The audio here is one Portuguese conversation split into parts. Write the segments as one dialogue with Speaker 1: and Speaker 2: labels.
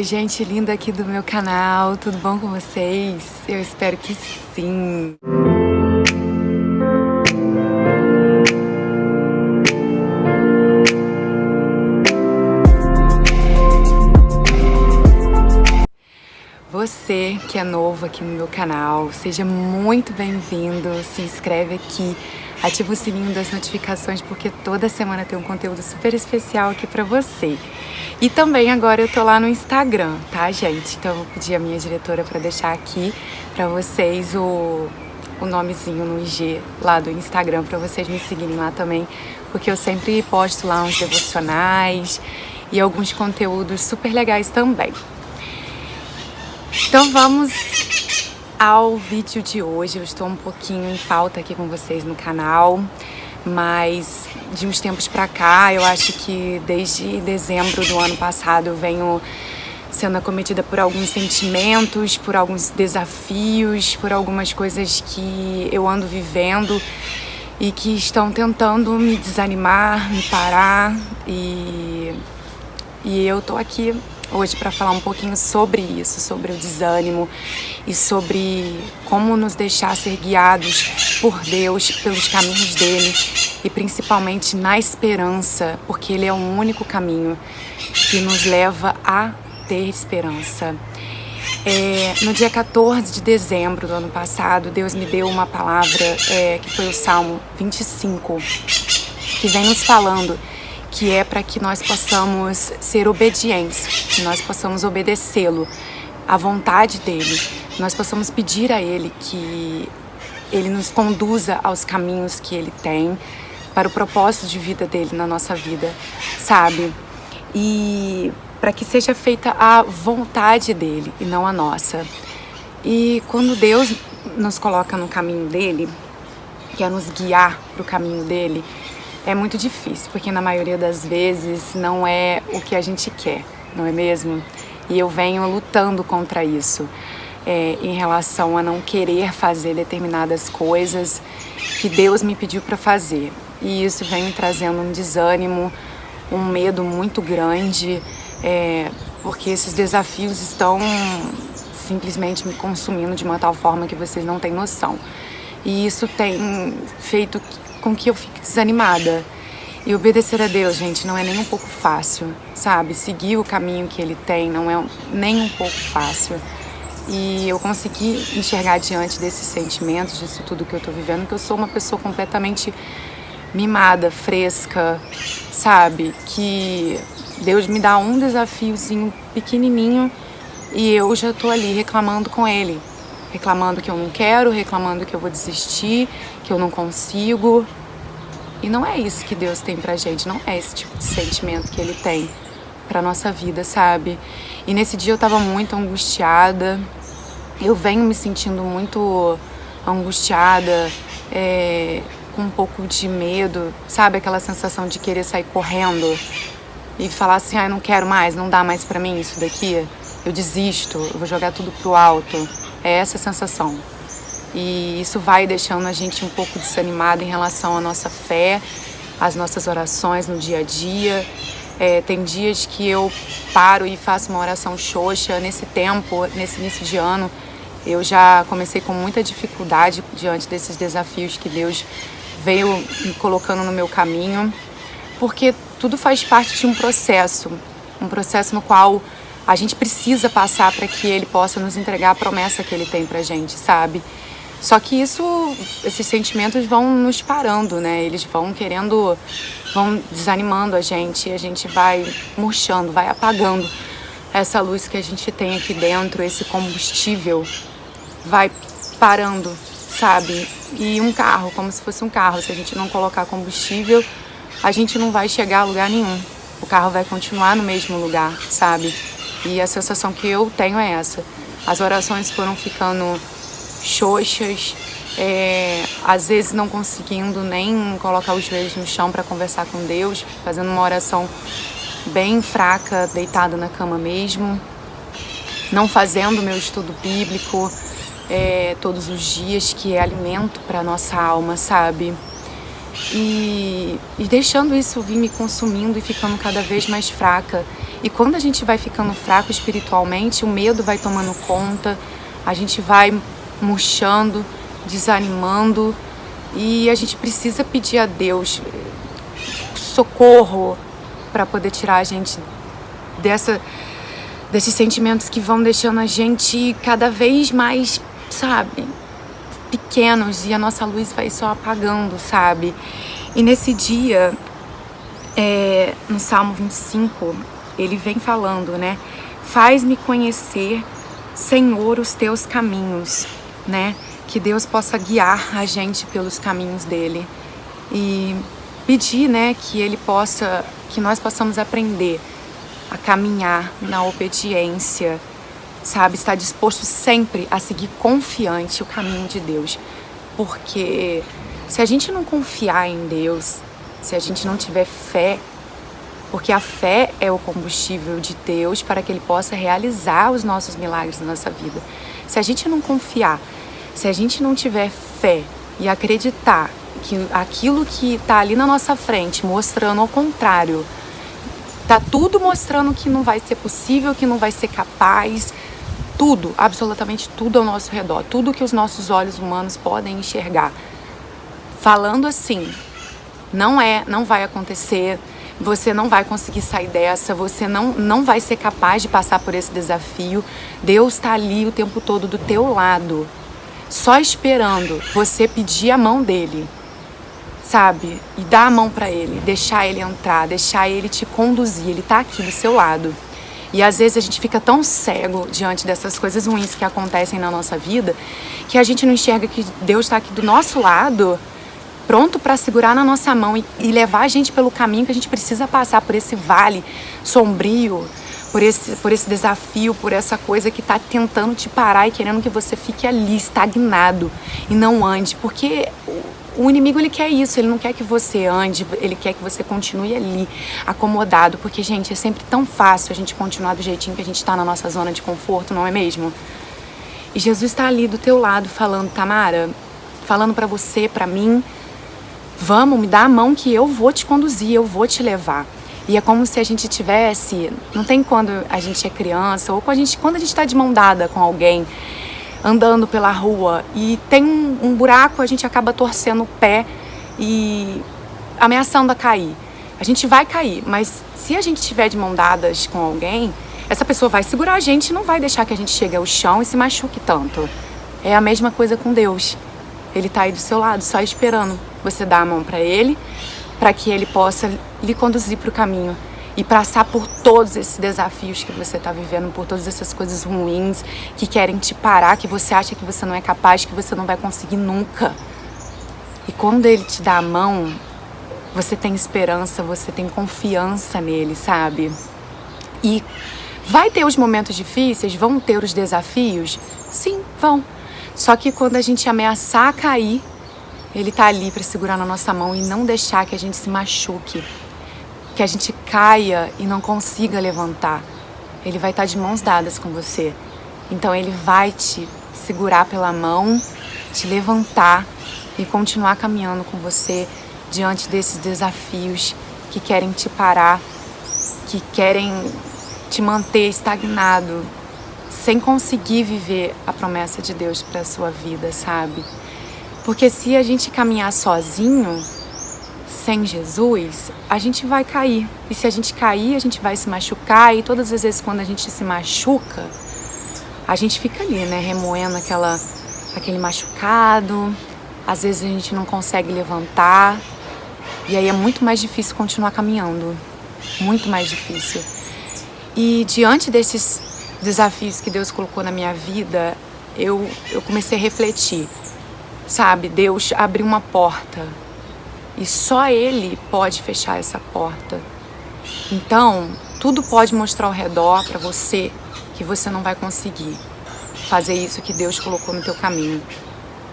Speaker 1: Oi, gente linda aqui do meu canal, tudo bom com vocês? Eu espero que sim! Você que é novo aqui no meu canal, seja muito bem-vindo, se inscreve aqui, ativa o sininho das notificações porque toda semana tem um conteúdo super especial aqui pra você. E também agora eu tô lá no Instagram, tá, gente? Então eu vou pedir a minha diretora pra deixar aqui pra vocês o nomezinho no IG lá do Instagram pra vocês me seguirem lá também, porque eu sempre posto lá uns devocionais e alguns conteúdos super legais também. Então vamos ao vídeo de hoje. Eu estou um pouquinho em falta aqui com vocês no canal, mas de uns tempos pra cá, eu acho que desde dezembro do ano passado eu venho sendo acometida por alguns sentimentos, por alguns desafios, por algumas coisas que eu ando vivendo e que estão tentando me desanimar, me parar e eu tô aqui hoje para falar um pouquinho sobre isso, sobre o desânimo e sobre como nos deixar ser guiados por Deus, pelos caminhos dele e principalmente na esperança, porque ele é o único caminho que nos leva a ter esperança. No dia 14 de dezembro do ano passado, Deus me deu uma palavra que foi o Salmo 25, que vem nos falando que é para que nós possamos ser obedientes, que nós possamos obedecê-lo, à vontade dele, nós possamos pedir a ele que ele nos conduza aos caminhos que ele tem, para o propósito de vida dele na nossa vida, sabe? E para que seja feita a vontade dele e não a nossa. E quando Deus nos coloca no caminho dele, quer nos guiar para o caminho dele, é muito difícil, porque na maioria das vezes não é o que a gente quer, não é mesmo? E eu venho lutando contra isso, em relação a não querer fazer determinadas coisas que Deus me pediu para fazer. E isso vem me trazendo um desânimo, um medo muito grande, porque esses desafios estão simplesmente me consumindo de uma tal forma que vocês não têm noção. E isso tem feito com que eu fique desanimada. E obedecer a Deus, gente, não é nem um pouco fácil, sabe? Seguir o caminho que Ele tem não é nem um pouco fácil. E eu consegui enxergar diante desses sentimentos, disso tudo que eu tô vivendo, que eu sou uma pessoa completamente mimada, fresca, sabe? Que Deus me dá um desafiozinho pequenininho e eu já tô ali reclamando com Ele. Reclamando que eu não quero, reclamando que eu vou desistir, que eu não consigo. E não é isso que Deus tem pra gente, não é esse tipo de sentimento que Ele tem pra nossa vida, sabe? E nesse dia eu tava muito angustiada, eu venho me sentindo muito angustiada, com um pouco de medo, sabe? Aquela sensação de querer sair correndo e falar assim, não quero mais, não dá mais pra mim isso daqui, eu desisto, eu vou jogar tudo pro alto. É essa a sensação. E isso vai deixando a gente um pouco desanimado em relação à nossa fé, às nossas orações no dia a dia. Tem dias que eu paro e faço uma oração xoxa. Nesse tempo, nesse início de ano, eu já comecei com muita dificuldade diante desses desafios que Deus veio me colocando no meu caminho, porque tudo faz parte de um processo no qual a gente precisa passar para que Ele possa nos entregar a promessa que Ele tem pra gente, sabe? Só que esses sentimentos vão nos parando, né? Eles vão desanimando a gente vai murchando, vai apagando essa luz que a gente tem aqui dentro, esse combustível vai parando, sabe? E um carro, como se fosse um carro, se a gente não colocar combustível, a gente não vai chegar a lugar nenhum. O carro vai continuar no mesmo lugar, sabe? E a sensação que eu tenho é essa. As orações foram ficando xoxas, às vezes não conseguindo nem colocar os joelhos no chão para conversar com Deus, fazendo uma oração bem fraca, deitada na cama mesmo, não fazendo meu estudo bíblico todos os dias, que é alimento para nossa alma, sabe? E deixando isso vir me consumindo e ficando cada vez mais fraca. E quando a gente vai ficando fraco espiritualmente, o medo vai tomando conta, a gente vai murchando, desanimando, e a gente precisa pedir a Deus socorro para poder tirar a gente desses sentimentos que vão deixando a gente cada vez mais, sabe, pequenos, e a nossa luz vai só apagando, sabe? E nesse dia, no Salmo 25, ele vem falando, né? Faz-me conhecer, Senhor, os teus caminhos, né? Que Deus possa guiar a gente pelos caminhos dele. E pedir, né, que nós possamos aprender a caminhar na obediência, sabe? Estar disposto sempre a seguir confiante o caminho de Deus. Porque se a gente não confiar em Deus, se a gente não tiver fé, porque a fé é o combustível de Deus para que Ele possa realizar os nossos milagres na nossa vida. Se a gente não confiar, se a gente não tiver fé e acreditar que aquilo que está ali na nossa frente, mostrando ao contrário, tá tudo mostrando que não vai ser possível, que não vai ser capaz, tudo, absolutamente tudo ao nosso redor, tudo que os nossos olhos humanos podem enxergar, falando assim, não vai acontecer, você não vai conseguir sair dessa, você não vai ser capaz de passar por esse desafio. Deus está ali o tempo todo do teu lado, só esperando você pedir a mão dele, sabe? E dar a mão para ele, deixar ele entrar, deixar ele te conduzir, ele tá aqui do seu lado. E às vezes a gente fica tão cego diante dessas coisas ruins que acontecem na nossa vida, que a gente não enxerga que Deus está aqui do nosso lado, pronto para segurar na nossa mão e levar a gente pelo caminho que a gente precisa passar, por esse vale sombrio, por esse desafio, por essa coisa que está tentando te parar e querendo que você fique ali, estagnado, e não ande. Porque o inimigo, ele quer isso, ele não quer que você ande, ele quer que você continue ali, acomodado. Porque, gente, é sempre tão fácil a gente continuar do jeitinho que a gente está na nossa zona de conforto, não é mesmo? E Jesus está ali do teu lado falando, Tamara, falando para você, para mim, vamos, me dá a mão que eu vou te conduzir, eu vou te levar. E é como se a gente tivesse, não tem quando a gente é criança, ou quando a gente está de mão dada com alguém, andando pela rua, e tem um buraco, a gente acaba torcendo o pé e ameaçando a cair. A gente vai cair, mas se a gente estiver de mão dadas com alguém, essa pessoa vai segurar a gente e não vai deixar que a gente chegue ao chão e se machuque tanto. É a mesma coisa com Deus. Ele está aí do seu lado, só esperando você dar a mão para ele, para que ele possa lhe conduzir para o caminho e passar por todos esses desafios que você está vivendo, por todas essas coisas ruins que querem te parar, que você acha que você não é capaz, que você não vai conseguir nunca. E quando ele te dá a mão, você tem esperança, você tem confiança nele, sabe? E vai ter os momentos difíceis, vão ter os desafios? Sim, vão. Só que quando a gente ameaçar cair, ele tá ali para segurar na nossa mão e não deixar que a gente se machuque, que a gente caia e não consiga levantar. Ele vai estar de mãos dadas com você. Então ele vai te segurar pela mão, te levantar e continuar caminhando com você diante desses desafios que querem te parar, que querem te manter estagnado, sem conseguir viver a promessa de Deus para a sua vida, sabe? Porque se a gente caminhar sozinho, sem Jesus, a gente vai cair. E se a gente cair, a gente vai se machucar. E todas as vezes quando a gente se machuca, a gente fica ali, né? Remoendo aquele machucado. Às vezes a gente não consegue levantar. E aí é muito mais difícil continuar caminhando. Muito mais difícil. E diante desses desafios que Deus colocou na minha vida, eu comecei a refletir. Sabe, Deus abriu uma porta e só Ele pode fechar essa porta. Então, tudo pode mostrar ao redor para você que você não vai conseguir fazer isso que Deus colocou no teu caminho.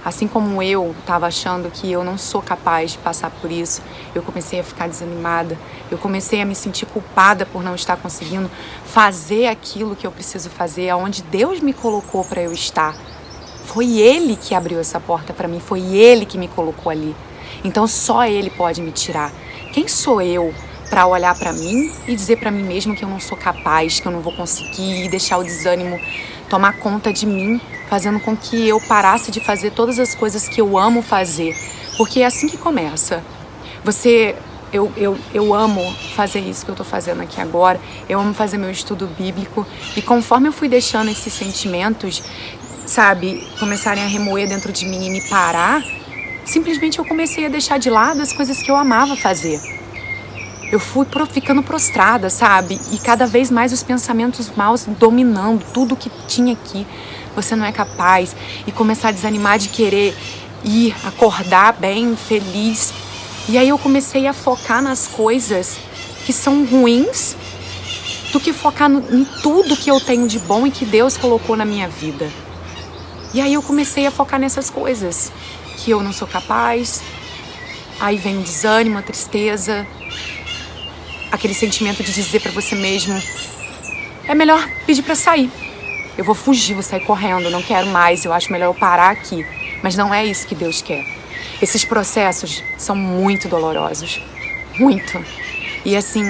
Speaker 1: Assim como eu estava achando que eu não sou capaz de passar por isso, eu comecei a ficar desanimada, eu comecei a me sentir culpada por não estar conseguindo fazer aquilo que eu preciso fazer, aonde Deus me colocou para eu estar. Foi Ele que abriu essa porta para mim, foi Ele que me colocou ali. Então só Ele pode me tirar. Quem sou eu para olhar para mim e dizer para mim mesmo que eu não sou capaz, que eu não vou conseguir, e deixar o desânimo tomar conta de mim, fazendo com que eu parasse de fazer todas as coisas que eu amo fazer. Porque é assim que começa. Eu amo fazer isso que eu tô fazendo aqui agora, eu amo fazer meu estudo bíblico, e conforme eu fui deixando esses sentimentos, sabe, começarem a remoer dentro de mim e me parar, simplesmente eu comecei a deixar de lado as coisas que eu amava fazer. Eu fui ficando prostrada, sabe? E cada vez mais os pensamentos maus dominando tudo que tinha aqui. Você não é capaz. E começar a desanimar de querer ir, acordar bem, feliz. E aí eu comecei a focar nas coisas que são ruins do que focar em tudo que eu tenho de bom e que Deus colocou na minha vida. E aí eu comecei a focar nessas coisas. Que eu não sou capaz. Aí vem o desânimo, a tristeza. Aquele sentimento de dizer pra você mesmo, é melhor pedir pra sair. Eu vou fugir, vou sair correndo, não quero mais, eu acho melhor eu parar aqui. Mas não é isso que Deus quer. Esses processos são muito dolorosos. Muito. E assim,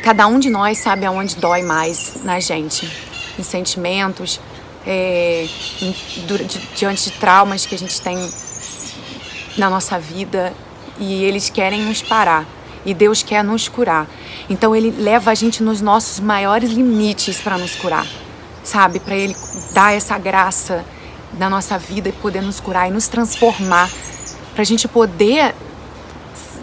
Speaker 1: cada um de nós sabe aonde dói mais na gente. Em sentimentos, diante de traumas que a gente tem na nossa vida. E eles querem nos parar. E Deus quer nos curar. Então Ele leva a gente nos nossos maiores limites para nos curar, sabe? Para Ele dar essa graça na nossa vida e poder nos curar e nos transformar, para a gente poder,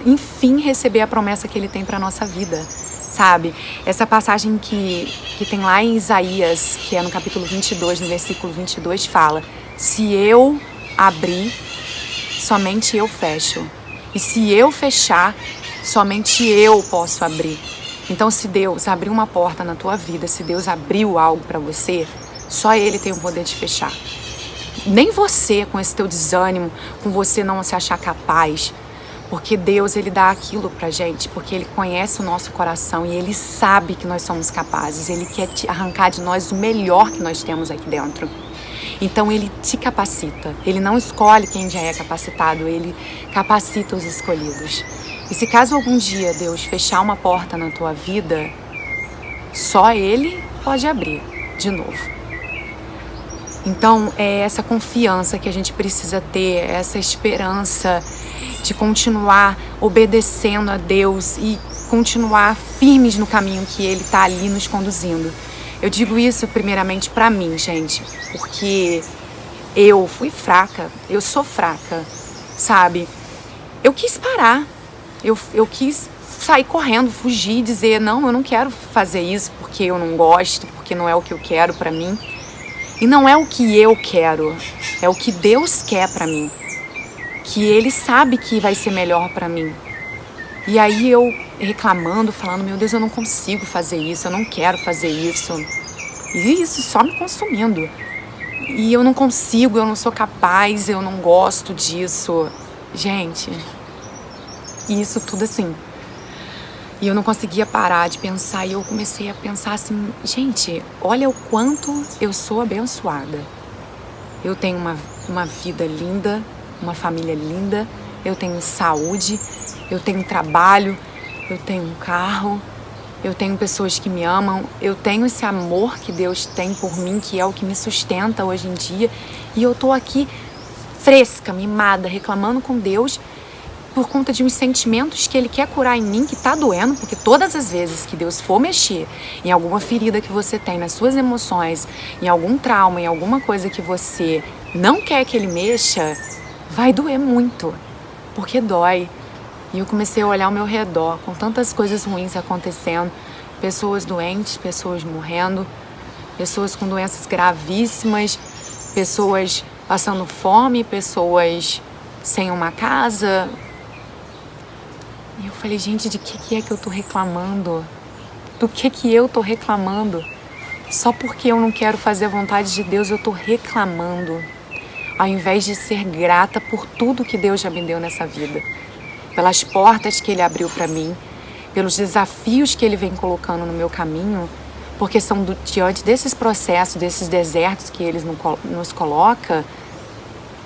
Speaker 1: enfim, receber a promessa que Ele tem para nossa vida, sabe? Essa passagem que tem lá em Isaías, que é no capítulo 22, no versículo 22, fala: se eu abrir, somente eu fecho. E se eu fechar, somente eu posso abrir. Então, se Deus abriu uma porta na tua vida, se Deus abriu algo para você, só Ele tem o poder de fechar. Nem você, com esse teu desânimo, com você não se achar capaz, porque Deus, Ele dá aquilo pra gente, porque Ele conhece o nosso coração e Ele sabe que nós somos capazes. Ele quer arrancar de nós o melhor que nós temos aqui dentro. Então Ele te capacita. Ele não escolhe quem já é capacitado, Ele capacita os escolhidos. E se caso algum dia Deus fechar uma porta na tua vida, só Ele pode abrir de novo. Então é essa confiança que a gente precisa ter, essa esperança de continuar obedecendo a Deus e continuar firmes no caminho que Ele está ali nos conduzindo. Eu digo isso primeiramente pra mim, gente, porque eu fui fraca, eu sou fraca, sabe? Eu quis parar, eu quis sair correndo, fugir, dizer, não, eu não quero fazer isso porque eu não gosto, porque não é o que eu quero pra mim. E não é o que eu quero, é o que Deus quer pra mim, que Ele sabe que vai ser melhor pra mim. E aí eu reclamando, falando, meu Deus, eu não consigo fazer isso, eu não quero fazer isso. E isso só me consumindo. E eu não consigo, eu não sou capaz, eu não gosto disso. Gente, e isso tudo assim. E eu não conseguia parar de pensar, e eu comecei a pensar assim, gente, olha o quanto eu sou abençoada. Eu tenho uma vida linda, uma família linda, eu tenho saúde, eu tenho trabalho, eu tenho um carro, eu tenho pessoas que me amam, eu tenho esse amor que Deus tem por mim, que é o que me sustenta hoje em dia. E eu tô aqui fresca, mimada, reclamando com Deus por conta de uns sentimentos que Ele quer curar em mim, que tá doendo, porque todas as vezes que Deus for mexer em alguma ferida que você tem, nas suas emoções, em algum trauma, em alguma coisa que você não quer que Ele mexa, vai doer muito, porque dói. E eu comecei a olhar ao meu redor, com tantas coisas ruins acontecendo, pessoas doentes, pessoas morrendo, pessoas com doenças gravíssimas, pessoas passando fome, pessoas sem uma casa. E eu falei, gente, de que é que eu tô reclamando? Do que eu tô reclamando? Só porque eu não quero fazer a vontade de Deus, eu tô reclamando. Ao invés de ser grata por tudo que Deus já me deu nessa vida. Pelas portas que Ele abriu para mim, pelos desafios que Ele vem colocando no meu caminho, porque são diante desses processos, desses desertos que Ele nos coloca,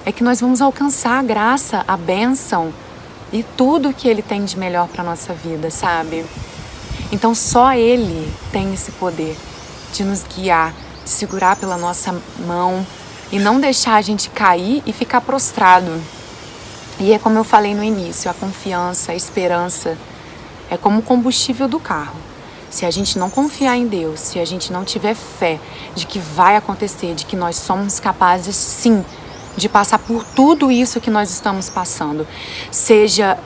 Speaker 1: é que nós vamos alcançar a graça, a bênção, e tudo que Ele tem de melhor para nossa vida, sabe? Então só Ele tem esse poder de nos guiar, de segurar pela nossa mão e não deixar a gente cair e ficar prostrado. E é como eu falei no início, a confiança, a esperança é como o combustível do carro. Se a gente não confiar em Deus, se a gente não tiver fé de que vai acontecer, de que nós somos capazes sim de passar por tudo isso que nós estamos passando, seja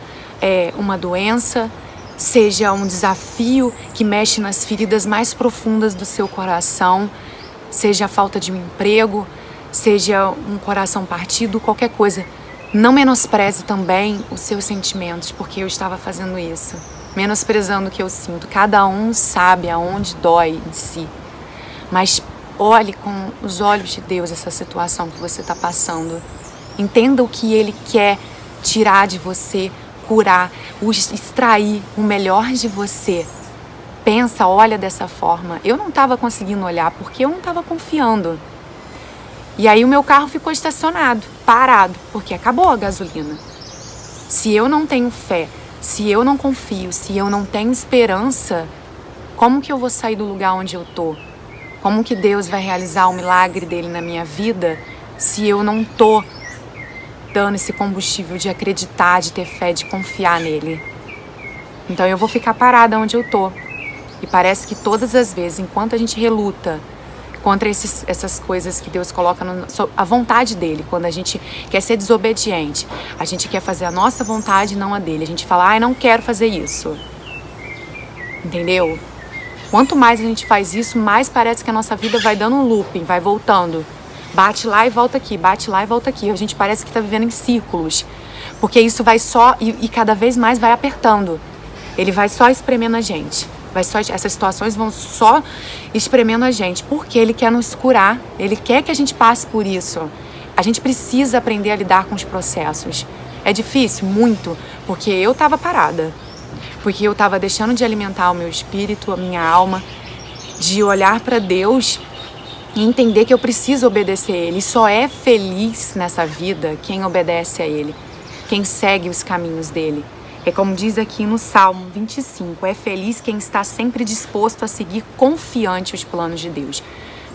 Speaker 1: uma doença, seja um desafio que mexe nas feridas mais profundas do seu coração, seja a falta de um emprego, seja um coração partido, qualquer coisa. Não menospreze também os seus sentimentos, porque eu estava fazendo isso, menosprezando o que eu sinto. Cada um sabe aonde dói em si, mas olhe com os olhos de Deus essa situação que você está passando. Entenda o que Ele quer tirar de você, curar, extrair o melhor de você. Pensa, olha dessa forma. Eu não estava conseguindo olhar porque eu não estava confiando. E aí o meu carro ficou estacionado, parado, porque acabou a gasolina. Se eu não tenho fé, se eu não confio, se eu não tenho esperança, como que eu vou sair do lugar onde eu tô? Como que Deus vai realizar o milagre dele na minha vida se eu não tô dando esse combustível de acreditar, de ter fé, de confiar nele? Então eu vou ficar parada onde eu tô. E parece que todas as vezes, enquanto a gente reluta contra essas coisas que Deus coloca a vontade dele, quando a gente quer ser desobediente, a gente quer fazer a nossa vontade e não a dele. A gente fala, ai, não quero fazer isso. Entendeu? Quanto mais a gente faz isso, mais parece que a nossa vida vai dando um looping, vai voltando. Bate lá e volta aqui, bate lá e volta aqui. A gente parece que está vivendo em círculos. Porque isso vai só, e cada vez mais vai apertando. Ele vai só espremendo a gente. Essas situações vão só espremendo a gente, porque Ele quer nos curar, Ele quer que a gente passe por isso. A gente precisa aprender a lidar com os processos. É difícil? Muito, porque eu estava parada, porque eu estava deixando de alimentar o meu espírito, a minha alma, de olhar para Deus e entender que eu preciso obedecer a Ele. E só é feliz nessa vida quem obedece a Ele, quem segue os caminhos dEle. É como diz aqui no Salmo 25, é feliz quem está sempre disposto a seguir confiante os planos de Deus.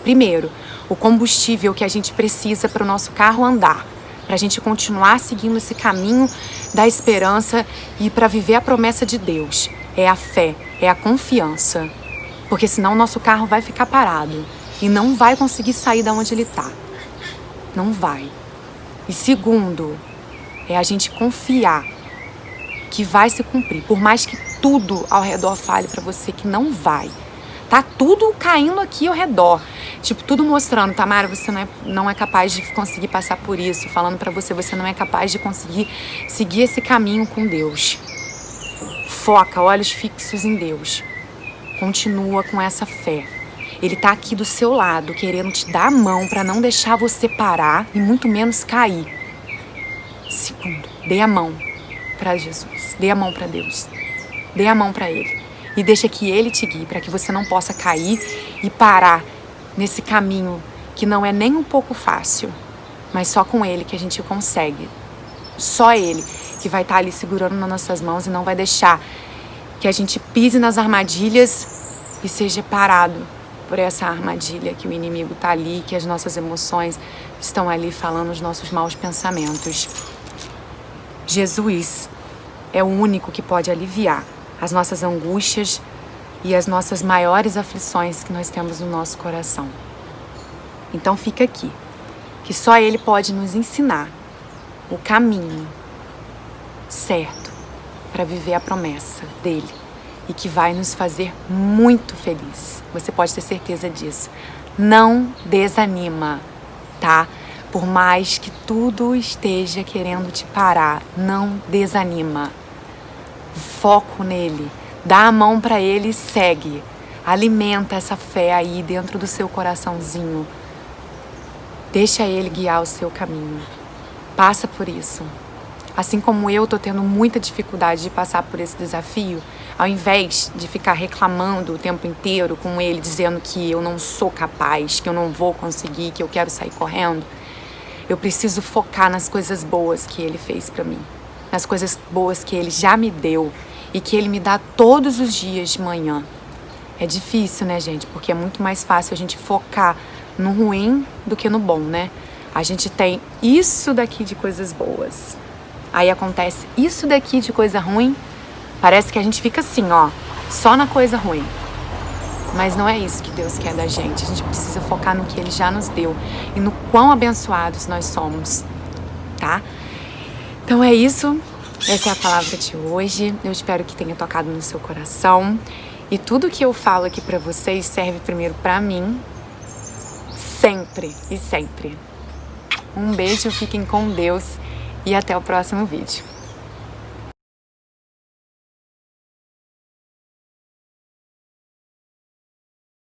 Speaker 1: Primeiro, o combustível que a gente precisa para o nosso carro andar, para a gente continuar seguindo esse caminho da esperança e para viver a promessa de Deus. É a fé, é a confiança, porque senão o nosso carro vai ficar parado e não vai conseguir sair da onde ele está. Não vai. E segundo, é a gente confiar que vai se cumprir, por mais que tudo ao redor fale pra você que não vai. Tá tudo caindo aqui ao redor, tipo, tudo mostrando, Tamara, você não é capaz de conseguir passar por isso, falando pra você não é capaz de conseguir seguir esse caminho com Deus. Foca, olhos fixos em Deus. Continua com essa fé. Ele tá aqui do seu lado, querendo te dar a mão pra não deixar você parar e muito menos cair. Segundo, dê a mão para Jesus, dê a mão para Deus, dê a mão para Ele e deixa que Ele te guie para que você não possa cair e parar nesse caminho que não é nem um pouco fácil, mas só com Ele que a gente consegue. Só Ele que vai estar ali segurando nas nossas mãos e não vai deixar que a gente pise nas armadilhas e seja parado por essa armadilha que o inimigo está ali, que as nossas emoções estão ali falando os nossos maus pensamentos. Jesus é o único que pode aliviar as nossas angústias e as nossas maiores aflições que nós temos no nosso coração. Então fica aqui, que só Ele pode nos ensinar o caminho certo para viver a promessa dEle e que vai nos fazer muito felizes. Você pode ter certeza disso. Não desanima, tá? Por mais que tudo esteja querendo te parar, não desanima. Foco nele, dá a mão para ele e segue. Alimenta essa fé aí dentro do seu coraçãozinho. Deixa ele guiar o seu caminho. Passa por isso. Assim como eu tô tendo muita dificuldade de passar por esse desafio, ao invés de ficar reclamando o tempo inteiro com ele, dizendo que eu não sou capaz, que eu não vou conseguir, que eu quero sair correndo, eu preciso focar nas coisas boas que ele fez pra mim. nas coisas boas que Ele já me deu e que Ele me dá todos os dias de manhã. É difícil, né, gente? Porque é muito mais fácil a gente focar no ruim do que no bom, né? A gente tem isso daqui de coisas boas. Aí acontece isso daqui de coisa ruim. Parece que a gente fica assim, ó, só na coisa ruim. Mas não é isso que Deus quer da gente. A gente precisa focar no que Ele já nos deu e no quão abençoados nós somos, tá? Então é isso. Essa é a palavra de hoje. Eu espero que tenha tocado no seu coração. E tudo que eu falo aqui pra vocês serve primeiro pra mim, sempre e sempre. Um beijo, fiquem com Deus e até o próximo vídeo.